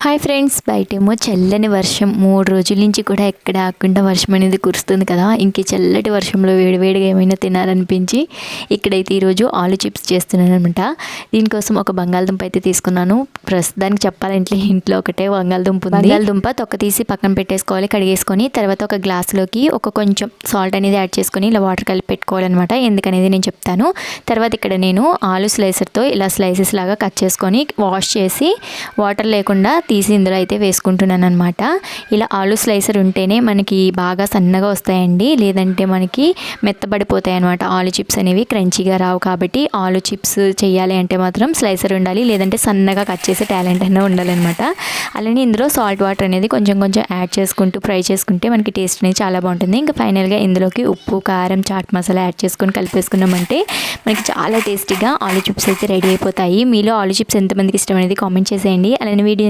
Hi friends, బయటేమో చల్లని వర్షం 3 రోజుల నుంచి కూడా ఎక్కడ ఆగకుండా వర్షం అనేది కురుస్తుంది కదా. ఇంక చల్లటి వర్షంలో వేడివేడిగా ఏమైనా తినాలనిపించి ఇక్కడైతే ఈరోజు ఆలు చిప్స్ చేస్తున్నాను అనమాట. దీనికోసం ఒక బంగాళదుంప అయితే తీసుకున్నాను. ప్రస్తుతానికి చెప్పాలంటే ఇంట్లో ఒకటే బంగాళదుంప ఉంది. బంగాళదుంప తొక్క తీసి పక్కన పెట్టేసుకోవాలి, కడిగేసుకొని తర్వాత ఒక గ్లాసులోకి కొంచెం సాల్ట్ అనేది యాడ్ చేసుకొని ఇలా వాటర్ కలిపి పెట్టుకోవాలన్నమాట. ఎందుకనేది నేను చెప్తాను. తర్వాత ఇక్కడ నేను ఆలు స్లైసర్తో ఇలా స్లైసెస్ లాగా కట్ చేసుకొని వాష్ చేసి వాటర్ లేకుండా తీసి ఇందులో అయితే వేసుకుంటున్నాను అనమాట. ఇలా ఆలు స్లైసర్ ఉంటేనే మనకి బాగా సన్నగా వస్తాయండి, లేదంటే మనకి మెత్తబడిపోతాయి అనమాట. ఆలు చిప్స్ అనేవి క్రంచీగా రావు. కాబట్టి ఆలు చిప్స్ చేయాలి అంటే మాత్రం స్లైసర్ ఉండాలి, లేదంటే సన్నగా కట్ చేసే టాలెంట్ అయినా ఉండాలన్నమాట. అలానే ఇందులో సాల్ట్ వాటర్ అనేది కొంచెం కొంచెం యాడ్ చేసుకుంటూ ఫ్రై చేసుకుంటే మనకి టేస్ట్ అనేది చాలా బాగుంటుంది. ఇంకా ఫైనల్గా ఇందులోకి ఉప్పు, కారం, చాట్ మసాలా యాడ్ చేసుకొని కలిపేసుకున్నామంటే మనకి చాలా టేస్టీగా ఆలు చిప్స్ అయితే రెడీ అయిపోతాయి. మీలో ఆలు చిప్స్ ఎంతమందికి ఇష్టం అనేది కామెంట్ చేసేయండి. అలానే వీడియో